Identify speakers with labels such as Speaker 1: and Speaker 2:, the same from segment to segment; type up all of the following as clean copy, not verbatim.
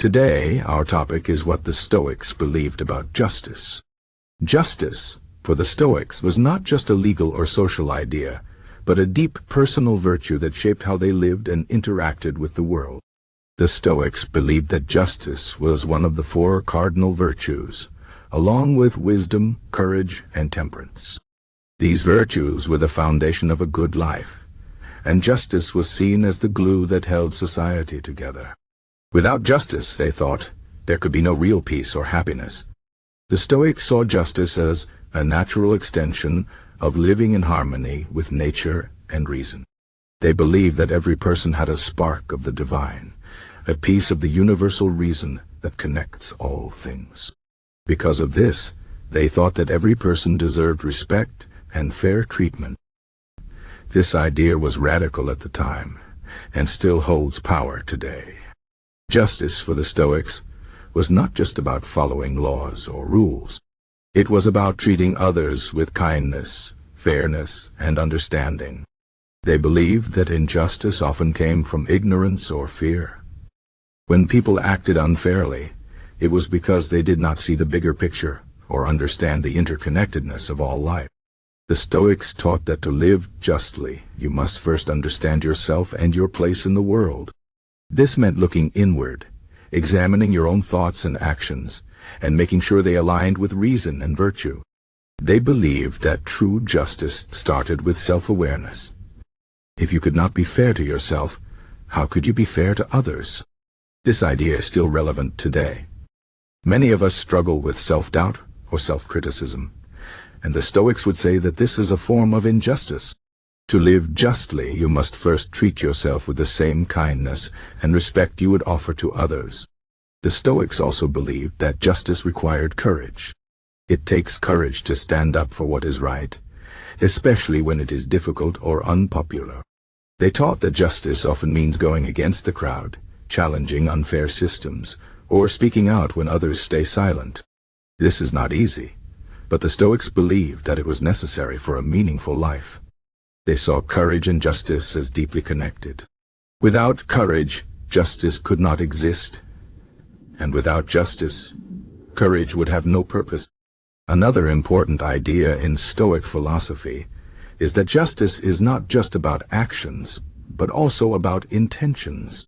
Speaker 1: Today, our topic is what the Stoics believed about justice. Justice, for the Stoics, was not just a legal or social idea, but a deep personal virtue that shaped how they lived and interacted with the world. The Stoics believed that justice was one of the four cardinal virtues, along with wisdom, courage, and temperance. These virtues were the foundation of a good life, and justice was seen as the glue that held society together. Without justice, they thought, there could be no real peace or happiness. The Stoics saw justice as a natural extension of living in harmony with nature and reason. They believed that every person had a spark of the divine, a piece of the universal reason that connects all things. Because of this, they thought that every person deserved respect and fair treatment. This idea was radical at the time, and still holds power today. Justice for the Stoics was not just about following laws or rules. It was about treating others with kindness, fairness, and understanding. They believed that injustice often came from ignorance or fear. When people acted unfairly, it was because they did not see the bigger picture or understand the interconnectedness of all life. The Stoics taught that to live justly, you must first understand yourself and your place in the world. This meant looking inward, examining your own thoughts and actions, and making sure they aligned with reason and virtue. They believed that true justice started with self-awareness. If you could not be fair to yourself, how could you be fair to others? This idea is still relevant today. Many of us struggle with self-doubt or self-criticism, and the Stoics would say that this is a form of injustice. To live justly, you must first treat yourself with the same kindness and respect you would offer to others. The Stoics also believed that justice required courage. It takes courage to stand up for what is right, especially when it is difficult or unpopular. They taught that justice often means going against the crowd, challenging unfair systems, or speaking out when others stay silent. This is not easy, but the Stoics believed that it was necessary for a meaningful life. They saw courage and justice as deeply connected. Without courage, justice could not exist, and without justice, courage would have no purpose. Another important idea in Stoic philosophy is that justice is not just about actions, but also about intentions.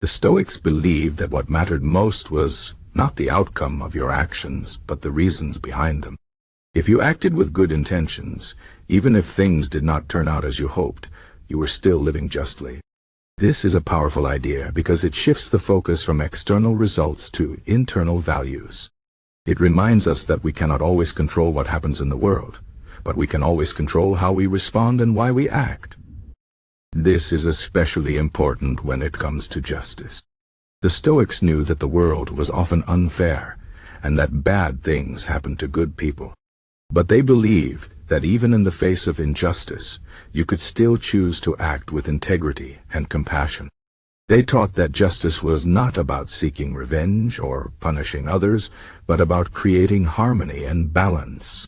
Speaker 1: The Stoics believed that what mattered most was not the outcome of your actions, but the reasons behind them. If you acted with good intentions, even if things did not turn out as you hoped, you were still living justly. This is a powerful idea because it shifts the focus from external results to internal values. It reminds us that we cannot always control what happens in the world, but we can always control how we respond and why we act. This is especially important when it comes to justice. The Stoics knew that the world was often unfair and that bad things happened to good people. But they believed that even in the face of injustice, you could still choose to act with integrity and compassion. They taught that justice was not about seeking revenge or punishing others, but about creating harmony and balance.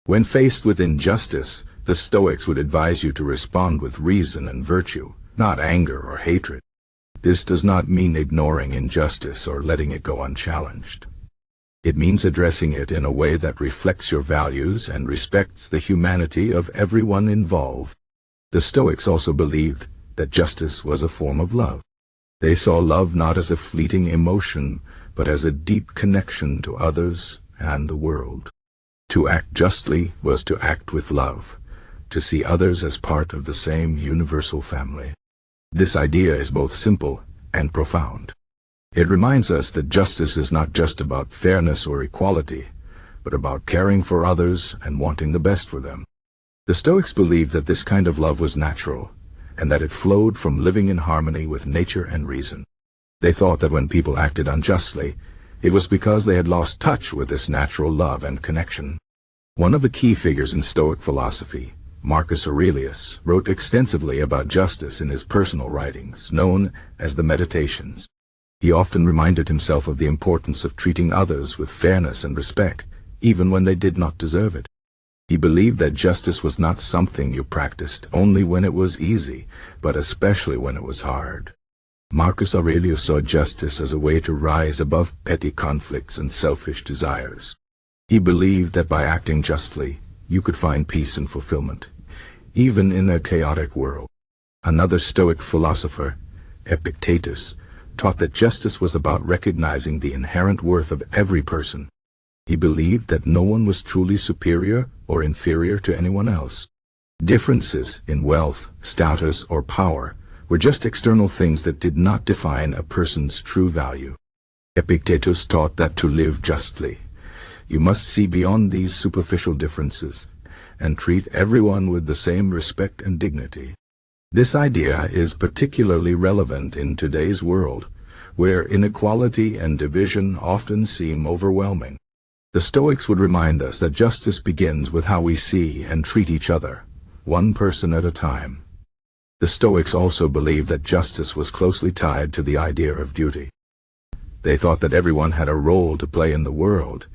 Speaker 1: When faced with injustice, the Stoics would advise you to respond with reason and virtue, not anger or hatred. This does not mean ignoring injustice or letting it go unchallenged. It means addressing it in a way that reflects your values and respects the humanity of everyone involved. The Stoics also believed that justice was a form of love. They saw love not as a fleeting emotion, but as a deep connection to others and the world. To act justly was to act with love, to see others as part of the same universal family. This idea is both simple and profound. It reminds us that justice is not just about fairness or equality, but about caring for others and wanting the best for them. The Stoics believed that this kind of love was natural, and that it flowed from living in harmony with nature and reason. They thought that when people acted unjustly, it was because they had lost touch with this natural love and connection. One of the key figures in Stoic philosophy, Marcus Aurelius, wrote extensively about justice in his personal writings, known as the Meditations. He often reminded himself of the importance of treating others with fairness and respect, even when they did not deserve it. He believed that justice was not something you practiced only when it was easy, but especially when it was hard. Marcus Aurelius saw justice as a way to rise above petty conflicts and selfish desires. He believed that by acting justly, you could find peace and fulfillment, even in a chaotic world. Another Stoic philosopher, Epictetus, taught that justice was about recognizing the inherent worth of every person. He believed that no one was truly superior or inferior to anyone else. Differences in wealth, status, or power were just external things that did not define a person's true value. Epictetus taught that to live justly, you must see beyond these superficial differences and treat everyone with the same respect and dignity. This idea is particularly relevant in today's world, where inequality and division often seem overwhelming. The Stoics would remind us that justice begins with how we see and treat each other, one person at a time. The Stoics also believed that justice was closely tied to the idea of duty. They thought that everyone had a role to play in the world,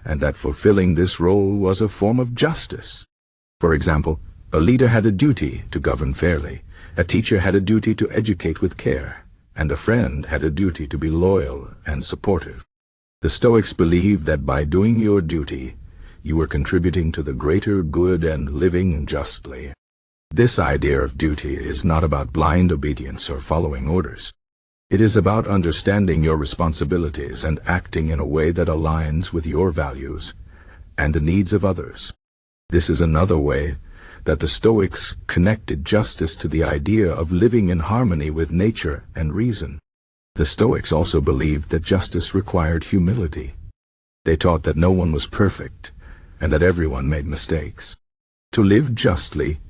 Speaker 1: and that fulfilling this role was a form of justice. For example, a leader had a duty to govern fairly, a teacher had a duty to educate with care, and a friend had a duty to be loyal and supportive. The Stoics believed that by doing your duty, you were contributing to the greater good and living justly. This idea of duty is not about blind obedience or following orders. It is about understanding your responsibilities and acting in a way that aligns with your values and the needs of others. This is another way that the Stoics connected justice to the idea of living in harmony with nature and reason. The Stoics also believed that justice required humility. They taught that no one was perfect and that everyone made mistakes. To live justly,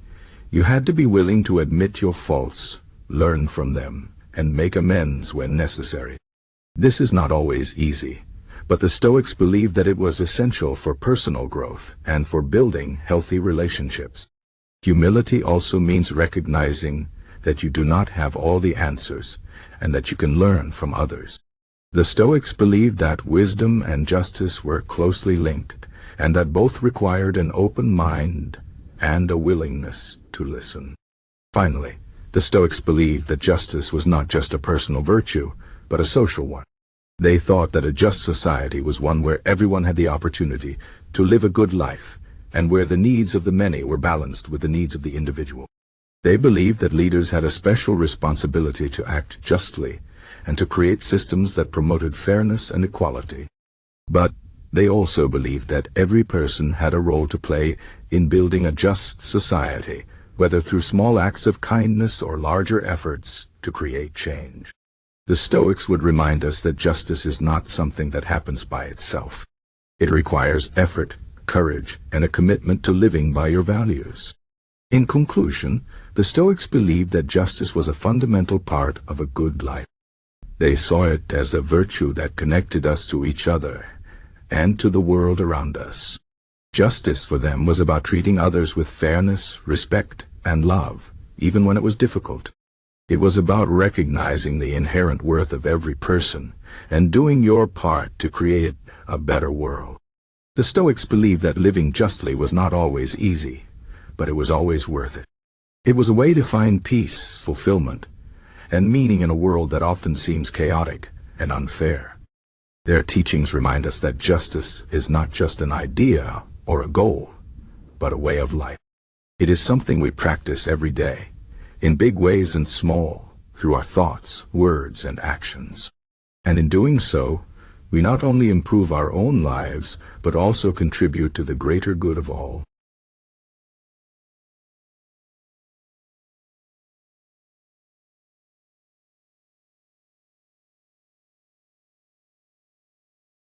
Speaker 1: you had to be willing to admit your faults, learn from them, and make amends when necessary. This is not always easy, but the Stoics believed that it was essential for personal growth and for building healthy relationships. Humility also means recognizing that you do not have all the answers and that you can learn from others. The Stoics believed that wisdom and justice were closely linked and that both required an open mind and a willingness to listen. Finally, the Stoics believed that justice was not just a personal virtue, but a social one. They thought that a just society was one where everyone had the opportunity to live a good life, and where the needs of the many were balanced with the needs of the individual. They believed that leaders had a special responsibility to act justly and to create systems that promoted fairness and equality. But they also believed that every person had a role to play in building a just society, whether through small acts of kindness or larger efforts to create change. The Stoics would remind us that justice is not something that happens by itself. It requires effort, courage, and a commitment to living by your values. In conclusion, the Stoics believed that justice was a fundamental part of a good life. They saw it as a virtue that connected us to each other and to the world around us. Justice for them was about treating others with fairness, respect, and love, even when it was difficult. It was about recognizing the inherent worth of every person and doing your part to create a better world. The Stoics believed that living justly was not always easy, but it was always worth it. It was a way to find peace, fulfillment, and meaning in a world that often seems chaotic and unfair. Their teachings remind us that justice is not just an idea or a goal, but a way of life. It is something we practice every day, in big ways and small, through our thoughts, words, and actions. And in doing so, we not only improve our own lives, but also contribute to the greater good of all.